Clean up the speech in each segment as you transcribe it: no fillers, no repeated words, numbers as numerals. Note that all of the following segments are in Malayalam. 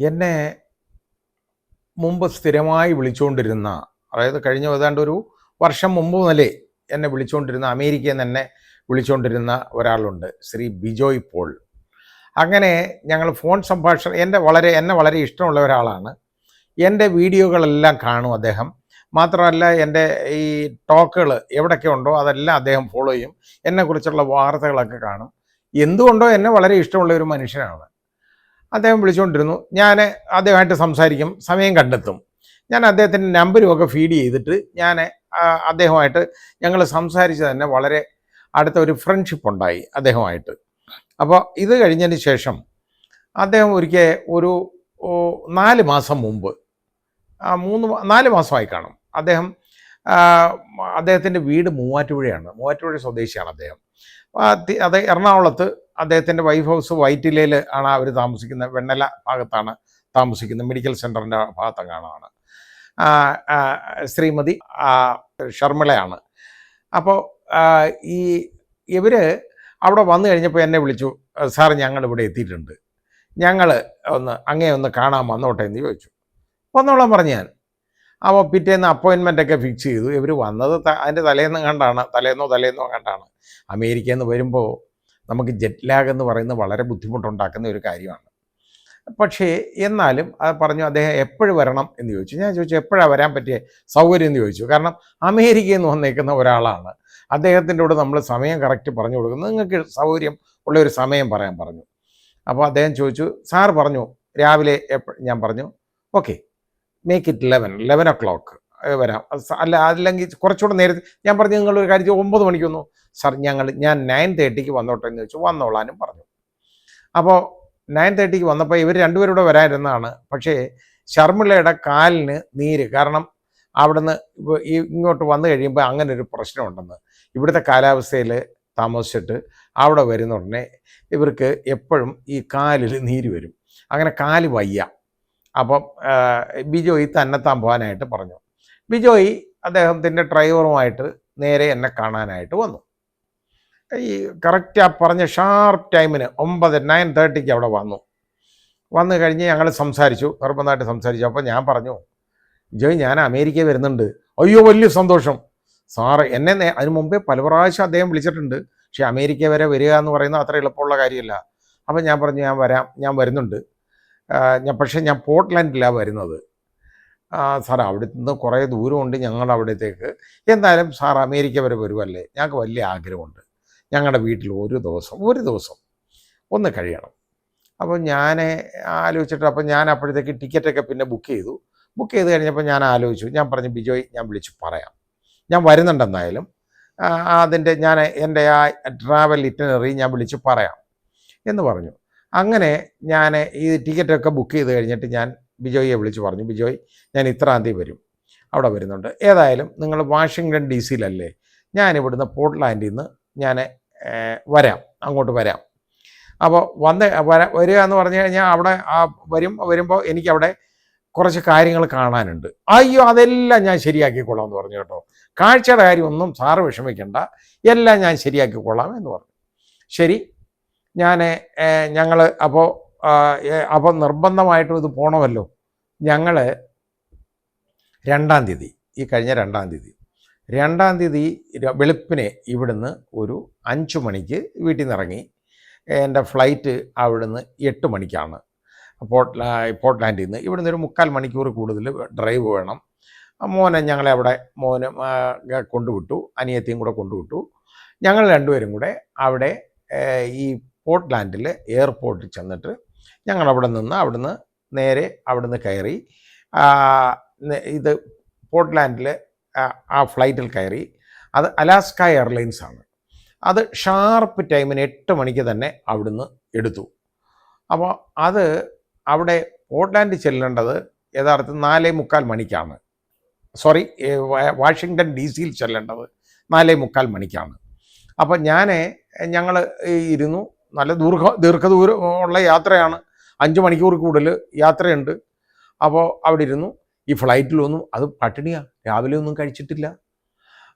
എന്നെ മുമ്പ് സ്ഥിരമായി വിളിച്ചുകൊണ്ടിരുന്ന, അതായത് കഴിഞ്ഞ ഏതാണ്ട് ഒരു വർഷം മുമ്പ് മുതലേ എന്നെ വിളിച്ചുകൊണ്ടിരുന്ന, അമേരിക്കയിൽ നിന്ന് എന്നെ വിളിച്ചുകൊണ്ടിരുന്ന ഒരാളുണ്ട്, ശ്രീ ബിജോയ് പോൾ. അങ്ങനെ ഞങ്ങൾ ഫോൺ സംഭാഷണം, എന്നെ വളരെ ഇഷ്ടമുള്ള ഒരാളാണ്. എൻ്റെ വീഡിയോകളെല്ലാം കാണും അദ്ദേഹം. മാത്രമല്ല എൻ്റെ ഈ ടോക്കുകൾ എവിടെയൊക്കെ ഉണ്ടോ അതെല്ലാം അദ്ദേഹം ഫോളോ ചെയ്യും. എന്നെക്കുറിച്ചുള്ള വാർത്തകളൊക്കെ കാണും. എന്തുകൊണ്ടോ എന്നെ വളരെ ഇഷ്ടമുള്ള ഒരു മനുഷ്യനാണ്. അദ്ദേഹം വിളിച്ചുകൊണ്ടിരുന്നു. ഞാൻ അദ്ദേഹമായിട്ട് സംസാരിക്കും, സമയം കണ്ടെത്തും. ഞാൻ അദ്ദേഹത്തിൻ്റെ നമ്പരുമൊക്കെ ഫീഡ് ചെയ്തിട്ട് അദ്ദേഹമായിട്ട് ഞങ്ങൾ സംസാരിച്ച് തന്നെ വളരെ അടുത്ത ഒരു ഫ്രണ്ട്ഷിപ്പ് ഉണ്ടായി അദ്ദേഹമായിട്ട്. അപ്പോൾ ഇത് കഴിഞ്ഞതിന് ശേഷം അദ്ദേഹം ഒരിക്കൽ ഒരു 4 മാസം മുമ്പ്, 4 മാസമായി കാണും, അദ്ദേഹത്തിൻ്റെ വീട് മൂവാറ്റുപുഴയാണ്. മൂവാറ്റുപുഴ സ്വദേശിയാണ് അദ്ദേഹം. അത് എറണാകുളത്ത് അദ്ദേഹത്തിൻ്റെ വൈഫ് ഹൗസ് വൈറ്റിലയിൽ ആണ് അവർ താമസിക്കുന്നത്. വെണ്ണല ഭാഗത്താണ് താമസിക്കുന്നത്, മെഡിക്കൽ സെൻ്ററിൻ്റെ ഭാഗത്തെങ്ങാനാണ്. ശ്രീമതി ഷർമിളയാണ്. അപ്പോൾ ഇവർ അവിടെ വന്നു കഴിഞ്ഞപ്പോൾ എന്നെ വിളിച്ചു, സാർ ഞങ്ങളിവിടെ എത്തിയിട്ടുണ്ട്, ഞങ്ങൾ അങ്ങേ ഒന്ന് കാണാൻ വന്നോട്ടെ എന്ന് ചോദിച്ചു. വന്നോളാൻ പറഞ്ഞു ഞാൻ. അപ്പോൾ പിറ്റേന്ന് അപ്പോയിൻമെൻ്റൊക്കെ ഫിക്സ് ചെയ്തു. ഇവർ വന്നത് അതിൻ്റെ തലേന്നോ കണ്ടാണ്. അമേരിക്കയിൽ നിന്ന് വരുമ്പോൾ നമുക്ക് ജെറ്റ് ലാഗ് എന്ന് പറയുന്നത് വളരെ ബുദ്ധിമുട്ടുണ്ടാക്കുന്ന ഒരു കാര്യമാണ്. പക്ഷേ എന്നാലും അത് പറഞ്ഞു, അദ്ദേഹം എപ്പോഴും വരണം എന്ന് ചോദിച്ചു. ഞാൻ ചോദിച്ചു എപ്പോഴാണ് വരാൻ പറ്റിയ സൗകര്യം എന്ന് ചോദിച്ചു. കാരണം അമേരിക്കയിൽ നിന്ന് വന്നേക്കുന്ന ഒരാളാണ്, അദ്ദേഹത്തിൻ്റെ കൂടെ നമ്മൾ സമയം കറക്റ്റ് പറഞ്ഞു കൊടുക്കുന്നത്, നിങ്ങൾക്ക് സൗകര്യം ഉള്ള ഒരു സമയം പറയാൻ പറഞ്ഞു. അപ്പോൾ അദ്ദേഹം ചോദിച്ചു, സാർ പറഞ്ഞു രാവിലെ ഞാൻ പറഞ്ഞു ഓക്കെ, മേക്ക് ഇറ്റ് 11 o'clock വരാം. അല്ലെങ്കിൽ കുറച്ചുകൂടെ നേരത്തെ. ഞാൻ പറഞ്ഞു നിങ്ങളൊരു കാര്യം 9 മണിക്ക് വന്നു. സാർ ഞാൻ 9:30 വന്നോട്ടെ എന്ന് ചോദിച്ചു. വന്നോളാനും പറഞ്ഞു. അപ്പോൾ 9:30 വന്നപ്പോൾ ഇവർ രണ്ടുപേരൂടെ വരാനിരുന്നതാണ്. പക്ഷേ ഷർമിളയുടെ കാലിന് നീര്, കാരണം അവിടുന്ന് ഇങ്ങോട്ട് വന്നു കഴിയുമ്പോൾ അങ്ങനെ ഒരു പ്രശ്നമുണ്ടെന്ന്. ഇവിടുത്തെ കാലാവസ്ഥയിൽ താമസിച്ചിട്ട് അവിടെ വരുന്ന ഉടനെ ഇവർക്ക് എപ്പോഴും ഈ കാലിൽ നീര് വരും. അങ്ങനെ കാല് വയ്യ. അപ്പം ബിജോയ് തന്നെത്താൻ പോകാനായിട്ട് പറഞ്ഞു. ബിജോയ് അദ്ദേഹത്തിൻ്റെ ഡ്രൈവറുമായിട്ട് നേരെ എന്നെ കാണാനായിട്ട് വന്നു. ഈ കറക്റ്റ് ആ പറഞ്ഞ ഷാർപ്പ് ടൈമിന് 9:30 അവിടെ വന്നു കഴിഞ്ഞ് ഞങ്ങൾ സംസാരിച്ചു, നിർബന്ധമായിട്ട് സംസാരിച്ചു. അപ്പോൾ ഞാൻ പറഞ്ഞു, ബിജോയ് ഞാൻ അമേരിക്കയിൽ വരുന്നുണ്ട്. അയ്യോ വലിയ സന്തോഷം സാറ്. എന്നെ അതിന് മുമ്പേ പല പ്രാവശ്യം അദ്ദേഹം വിളിച്ചിട്ടുണ്ട്, പക്ഷേ അമേരിക്ക വരെ വരിക എന്ന് പറയുന്നത് അത്ര എളുപ്പമുള്ള കാര്യമല്ല. അപ്പം ഞാൻ പറഞ്ഞു ഞാൻ വരുന്നുണ്ട്. പക്ഷേ ഞാൻ പോർട്ട്ലാൻഡിലാണ് വരുന്നത്. സാർ അവിടെ നിന്ന് കുറേ ദൂരമുണ്ട് ഞങ്ങളുടെ അവിടത്തേക്ക്. എന്തായാലും സാർ അമേരിക്ക വരെ വരുമല്ലേ, ഞങ്ങൾക്ക് വലിയ ആഗ്രഹമുണ്ട്, ഞങ്ങളുടെ വീട്ടിൽ ഒരു ദിവസം ഒന്ന് കഴിയണം. അപ്പോൾ ഞാൻ ആലോചിച്ചിട്ട്, അപ്പോൾ ഞാൻ അപ്പോഴത്തേക്ക് ടിക്കറ്റൊക്കെ പിന്നെ ബുക്ക് ചെയ്ത് കഴിഞ്ഞപ്പോൾ ഞാൻ ആലോചിച്ചു. ഞാൻ പറഞ്ഞു, ബിജോയ് ഞാൻ വിളിച്ച് പറയാം, ഞാൻ വരുന്നുണ്ടെന്നായാലും എൻ്റെ ആ ട്രാവൽ ഇറ്റിനറി ഞാൻ വിളിച്ച് പറയാം എന്ന് പറഞ്ഞു. അങ്ങനെ ഞാൻ ഈ ടിക്കറ്റൊക്കെ ബുക്ക് ചെയ്ത് കഴിഞ്ഞിട്ട് ഞാൻ ബിജോയെ വിളിച്ച് പറഞ്ഞു, ബിജോയ് ഞാൻ ഇത്രാം തീയതി വരും, അവിടെ വരുന്നുണ്ട്. ഏതായാലും നിങ്ങൾ വാഷിങ്ടൺ DC ഞാനിവിടുന്ന് പോർട്ട്ലാൻഡിൽ നിന്ന് ഞാൻ അങ്ങോട്ട് വരാം. അപ്പോൾ വരിക എന്ന് പറഞ്ഞു കഴിഞ്ഞാൽ അവിടെ വരുമ്പോൾ എനിക്കവിടെ കുറച്ച് കാര്യങ്ങൾ കാണാനുണ്ട്. അയ്യോ അതെല്ലാം ഞാൻ ശരിയാക്കിക്കൊള്ളാം എന്ന് പറഞ്ഞു കേട്ടോ. കാഴ്ചയുടെ കാര്യം ഒന്നും സാറ് വിഷമിക്കണ്ട, എല്ലാം ഞാൻ ശരിയാക്കിക്കൊള്ളാം എന്ന് പറഞ്ഞു. ശരി, ഞങ്ങൾ അപ്പോൾ നിർബന്ധമായിട്ടും ഇത് പോകണമല്ലോ. ഞങ്ങൾ 2-ാം തീയതി, ഈ കഴിഞ്ഞ 2-ാം തീയതി വെളുപ്പിനെ ഇവിടുന്ന് ഒരു 5 മണിക്ക് വീട്ടിൽ നിന്ന് ഇറങ്ങി. എൻ്റെ ഫ്ലൈറ്റ് അവിടുന്ന് 8 മണിക്കാണ്. പോർട്ട്ലാൻഡിൽ നിന്ന് ഇവിടുന്ന് ഒരു 3/4 മണിക്കൂർ കൂടുതൽ ഡ്രൈവ് വേണം. ഞങ്ങളെ അവിടെ കൊണ്ടുവിട്ടു, അനിയത്തിയും കൂടെ കൊണ്ടുവിട്ടു. ഞങ്ങൾ രണ്ടുപേരും കൂടെ അവിടെ ഈ പോർട്ട്ലാൻഡിൽ എയർപോർട്ടിൽ ചെന്നിട്ട് അവിടുന്ന് നേരെ കയറി. ഇത് പോർട്ട്ലാൻഡിൽ ആ ഫ്ലൈറ്റിൽ കയറി. അത് അലാസ്ക എയർലൈൻസ് ആണ്. അത് ഷാർപ്പ് ടൈമിന് 8 മണിക്ക് തന്നെ അവിടുന്ന് എടുത്തു. അപ്പോൾ അത് അവിടെ പോർട്ട്ലാൻഡിൽ ചെല്ലേണ്ടത് യഥാർത്ഥത്തിൽ 4:45 മണിക്കാണ്. വാഷിങ്ടൺ DC ചെല്ലേണ്ടത് 4:45 മണിക്കാണ്. അപ്പോൾ ഞങ്ങൾ ഇരുന്നു. നല്ല ദീർഘദൂരമുള്ള യാത്രയാണ്, 5 മണിക്കൂർ കൂടുതൽ യാത്രയുണ്ട്. അപ്പോൾ അവിടെ ഇരുന്നു. ഈ ഫ്ലൈറ്റിലൊന്നും അത് പട്ടിണിയാണ്, രാവിലെ ഒന്നും കഴിച്ചിട്ടില്ല.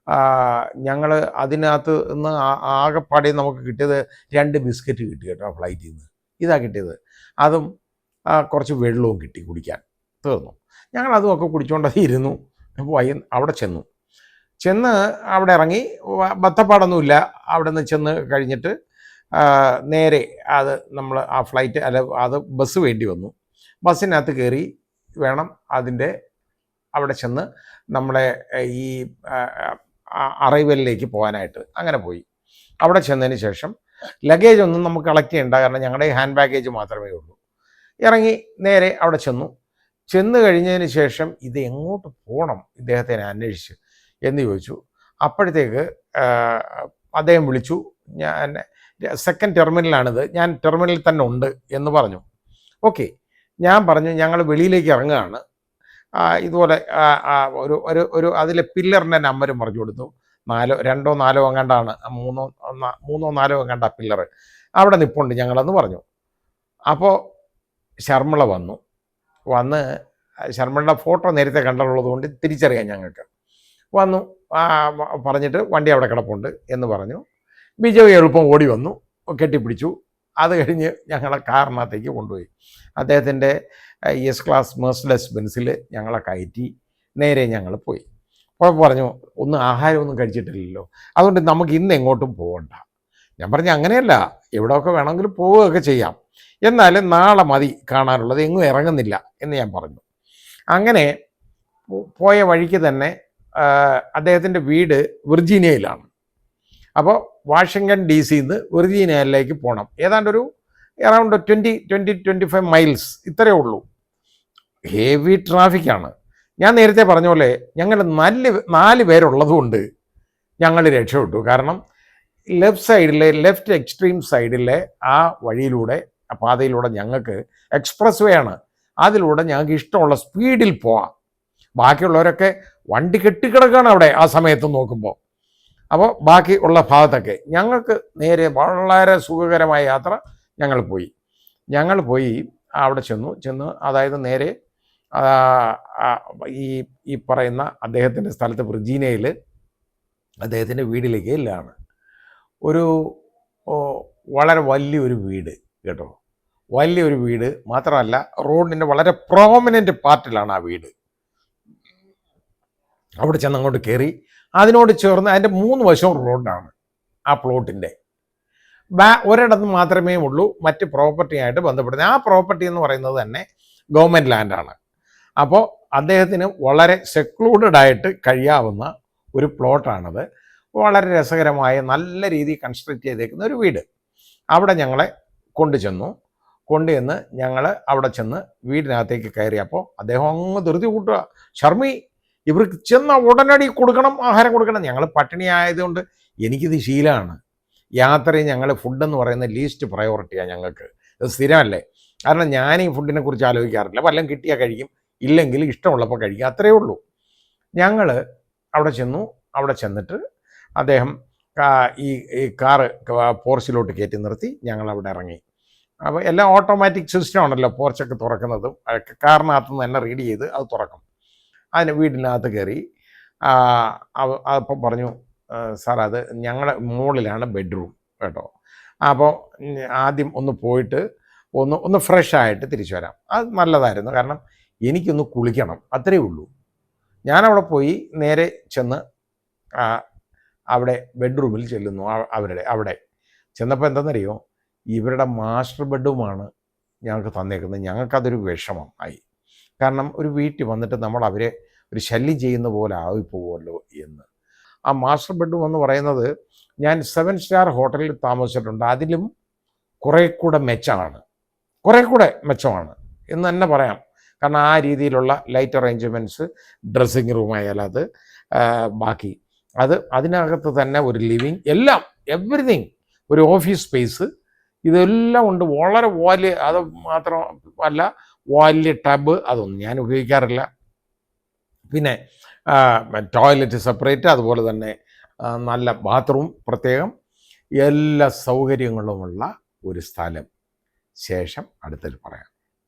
ഞങ്ങൾ അതിനകത്ത് നിന്ന് ആകെപ്പാടെ നമുക്ക് കിട്ടിയത് 2 ബിസ്ക്കറ്റ് കിട്ടി കേട്ടോ ഫ്ലൈറ്റിൽ നിന്ന്. ഇതാണ് കിട്ടിയത്. അതും കുറച്ച് വെള്ളവും കിട്ടി കുടിക്കാൻ. തീർന്നു. ഞങ്ങൾ അതുമൊക്കെ കുടിച്ചുകൊണ്ട് ഇരുന്നു. അവിടെ ചെന്ന് അവിടെ ഇറങ്ങി. ബത്തപ്പാടൊന്നുമില്ല. അവിടെ നിന്ന് ചെന്ന് കഴിഞ്ഞിട്ട് നേരെ അത് നമ്മൾ ആ ഫ്ലൈറ്റ് അത് ബസ് വേണ്ടി വന്നു. ബസ്സിനകത്ത് കയറി വേണം അതിൻ്റെ അവിടെ ചെന്ന് നമ്മളെ ഈ അറൈവലിലേക്ക് പോകാനായിട്ട്. അങ്ങനെ പോയി. അവിടെ ചെന്നതിന് ശേഷം ലഗേജ് ഒന്നും നമുക്ക് കളക്ട് ചെയ്യേണ്ട, കാരണം ഞങ്ങളുടെ ഹാൻഡ് ബാഗേജ് മാത്രമേ ഉള്ളൂ. ഇറങ്ങി നേരെ അവിടെ ചെന്ന് കഴിഞ്ഞതിന് ശേഷം ഇത് എങ്ങോട്ട് പോകണം ഇദ്ദേഹത്തെ അന്വേഷിച്ച് എന്ന് ചോദിച്ചു. അപ്പോഴത്തേക്ക് അദ്ദേഹം വിളിച്ചു. ഞാൻ സെക്കൻഡ് ടെർമിനലാണിത്, ഞാൻ ടെർമിനലിൽ തന്നെ ഉണ്ട് എന്ന് പറഞ്ഞു. ഓക്കെ, ഞാൻ പറഞ്ഞു ഞങ്ങൾ വെളിയിലേക്ക് ഇറങ്ങുകയാണ്. ഇതുപോലെ ഒരു അതിലെ പില്ലറിൻ്റെ നമ്പരും പറഞ്ഞു കൊടുത്തു. 2 or 4 എങ്ങാണ്ടാണ്, 3 or 4 എങ്ങാണ്ടാ പില്ലർ അവിടെ നിൽപ്പുണ്ട് ഞങ്ങളെന്ന് പറഞ്ഞു. അപ്പോൾ ശർമ്മിള വന്ന് ശർമ്മിളുടെ ഫോട്ടോ നേരത്തെ കണ്ടുള്ളത് കൊണ്ട് തിരിച്ചറിയാം ഞങ്ങൾക്ക്. വന്നു പറഞ്ഞിട്ട് വണ്ടി അവിടെ കിടപ്പുണ്ട് എന്ന് പറഞ്ഞു. ബിജോയ് എളുപ്പം ഓടി വന്നു, കെട്ടിപ്പിടിച്ചു. അത് കഴിഞ്ഞ് ഞങ്ങളെ കാറിനകത്തേക്ക് കൊണ്ടുപോയി. അദ്ദേഹത്തിൻ്റെ എസ് ക്ലാസ് മെഴ്സിഡസ് ബെൻസിൽ ഞങ്ങളെ കയറ്റി നേരെ ഞങ്ങൾ പോയി. അപ്പോൾ പറഞ്ഞു ഒന്നും ആഹാരമൊന്നും കഴിച്ചിട്ടില്ലല്ലോ, അതുകൊണ്ട് നമുക്ക് ഇന്ന് എങ്ങോട്ടും പോകണ്ട. ഞാൻ പറഞ്ഞു അങ്ങനെയല്ല, എവിടെയൊക്കെ വേണമെങ്കിലും പോവുകയൊക്കെ ചെയ്യാം, എന്നാലും നാളെ മതി കാണാനുള്ളത്, എങ്ങും ഇറങ്ങുന്നില്ല എന്ന് ഞാൻ പറഞ്ഞു. അങ്ങനെ പോയ വഴിക്ക് തന്നെ അദ്ദേഹത്തിൻ്റെ വീട് വിർജീനിയയിലാണ്. അപ്പോൾ വാഷിങ്ടൺ DC-ന്ന് വിർജീനിയയിലേക്ക് പോകണം. ഏതാണ്ടൊരു അറൗണ്ട് 20-25 മൈൽസ് ഇത്രയേ ഉള്ളൂ. ഹെവി ട്രാഫിക്കാണ്. ഞാൻ നേരത്തെ പറഞ്ഞ പോലെ ഞങ്ങൾ 4 പേരുള്ളതുകൊണ്ട് ഞങ്ങൾ രക്ഷപ്പെട്ടു. കാരണം ലെഫ്റ്റ് എക്സ്ട്രീം സൈഡിലെ ആ വഴിയിലൂടെ, ആ പാതയിലൂടെ ഞങ്ങൾക്ക് എക്സ്പ്രസ് വേ ആണ്, അതിലൂടെ ഞങ്ങൾക്ക് ഇഷ്ടമുള്ള സ്പീഡിൽ പോവാം. ബാക്കിയുള്ളവരൊക്കെ വണ്ടി കെട്ടിക്കിടക്കുകയാണ് അവിടെ ആ സമയത്ത് നോക്കുമ്പോൾ. അപ്പോൾ ബാക്കി ഉള്ള ഭാഗത്തൊക്കെ ഞങ്ങൾക്ക് നേരെ വളരെ സുഖകരമായ യാത്ര ഞങ്ങൾ പോയി അവിടെ ചെന്ന് അതായത് നേരെ ഈ പറയുന്ന അദ്ദേഹത്തിൻ്റെ സ്ഥലത്ത് വിർജീനിയയിൽ അദ്ദേഹത്തിൻ്റെ വീട്ടിലേക്ക് എല്ലാം ഒരു വളരെ വലിയൊരു വീട് കേട്ടോ. വലിയൊരു വീട് മാത്രമല്ല, റോഡിൻ്റെ വളരെ പ്രോമിനൻ്റ് പാർട്ടിലാണ് ആ വീട്. അവിടെ ചെന്ന് അങ്ങോട്ട് കയറി അതിനോട് ചേർന്ന് അതിൻ്റെ 3 വശവും റോഡാണ്. ആ പ്ലോട്ടിൻ്റെ ഒരിടത്ത് മാത്രമേ ഉള്ളൂ മറ്റ് പ്രോപ്പർട്ടിയായിട്ട് ബന്ധപ്പെടുന്നത്. ആ പ്രോപ്പർട്ടി എന്ന് പറയുന്നത് തന്നെ ഗവൺമെൻറ് ലാൻഡാണ്. അപ്പോൾ അദ്ദേഹത്തിന് വളരെ സെക്ലൂഡഡ് ആയിട്ട് കഴിയാവുന്ന ഒരു പ്ലോട്ടാണത്. വളരെ രസകരമായ നല്ല രീതിയിൽ കൺസ്ട്രക്റ്റ് ചെയ്തേക്കുന്ന ഒരു വീട്. അവിടെ ഞങ്ങളെ കൊണ്ടുചെന്ന് ഞങ്ങൾ അവിടെ ചെന്ന് വീടിനകത്തേക്ക് കയറിയപ്പോൾ അദ്ദേഹം അങ്ങ് ധൃതി കൂട്ടുക, ഷർമി ഇവർക്ക് ചെന്ന ഉടനടി ആഹാരം കൊടുക്കണം. ഞങ്ങൾ പട്ടിണി ആയതുകൊണ്ട് എനിക്കിത് ശീലമാണ്. യാത്രയിൽ ഞങ്ങൾ ഫുഡെന്ന് പറയുന്ന ലീസ്റ്റ് പ്രയോറിറ്റിയാണ് ഞങ്ങൾക്ക്. ഇത് സ്ഥിരമല്ലേ, കാരണം ഞാൻ ഈ ഫുഡിനെ കുറിച്ച് ആലോചിക്കാറില്ല. വല്ലതും കിട്ടിയാൽ കഴിക്കും, ഇല്ലെങ്കിൽ ഇഷ്ടമുള്ളപ്പോൾ കഴിക്കും, അത്രയേ ഉള്ളൂ. ഞങ്ങൾ അവിടെ ചെന്നിട്ട് അദ്ദേഹം ഈ കാറ് പോർച്ചിലോട്ട് കയറ്റി നിർത്തി. ഞങ്ങൾ അവിടെ ഇറങ്ങി. അപ്പോൾ എല്ലാം ഓട്ടോമാറ്റിക് സിസ്റ്റം ആണല്ലോ, പോർച്ചൊക്കെ തുറക്കുന്നതും കാറിനകത്ത് നിന്ന് തന്നെ റീഡ് ചെയ്ത് അത് തുറക്കും. അതിന് വീടിനകത്ത് കയറി അപ്പം പറഞ്ഞു, സാർ അത് ഞങ്ങളുടെ മുകളിലാണ് ബെഡ്റൂം കേട്ടോ. അപ്പോൾ ആദ്യം ഒന്ന് പോയിട്ട് ഒന്ന് ഫ്രഷായിട്ട് തിരിച്ചു വരാം. അത് നല്ലതായിരുന്നു, കാരണം എനിക്കൊന്ന് കുളിക്കണം, അത്രയേ ഉള്ളൂ. ഞാനവിടെ പോയി നേരെ ചെന്ന് അവിടെ ബെഡ്റൂമിൽ ചെല്ലുന്നു. അവിടെ ചെന്നപ്പോൾ എന്താണെന്നറിയോ, ഇവരുടെ മാസ്റ്റർ ബെഡ്റൂമാണ് ഞങ്ങൾക്ക് തന്നേക്കുന്നത്. ഞങ്ങൾക്കതൊരു വിഷമം ആയി. കാരണം ഒരു വീട്ടിൽ വന്നിട്ട് നമ്മൾ അവരെ ഒരു ശല്യം ചെയ്യുന്ന പോലെ ആയിപ്പോകുമല്ലോ എന്ന്. ആ മാസ്റ്റർ ബെഡ്റൂം എന്ന് പറയുന്നത് ഞാൻ 7 സ്റ്റാർ ഹോട്ടലിൽ താമസിച്ചിട്ടുണ്ട്, അതിലും കുറേ കൂടെ മെച്ചമാണ് എന്ന് തന്നെ പറയാം. കാരണം ആ രീതിയിലുള്ള ലൈറ്റ് അറേഞ്ച്മെൻറ്റ്സ്, ഡ്രസ്സിങ് റൂമായാലും അത് ബാക്കി അതിനകത്ത് തന്നെ ഒരു ലിവിങ്, എല്ലാം എവറിതിങ്, ഒരു ഓഫീസ് സ്പേസ്, ഇതെല്ലാം ഉണ്ട്. വളരെ വലിയ, അത് മാത്രമല്ല വലിയ ടബ്, അതൊന്നും ഞാൻ ഉപയോഗിക്കാറില്ല. പിന്നെ ടോയ്ലറ്റ് സെപ്പറേറ്റ്, അതുപോലെ തന്നെ നല്ല ബാത്റൂം പ്രത്യേകം, എല്ലാ സൗകര്യങ്ങളുമുള്ള ഒരു സ്ഥലം. ശേഷം അടുത്തത് പറയാം.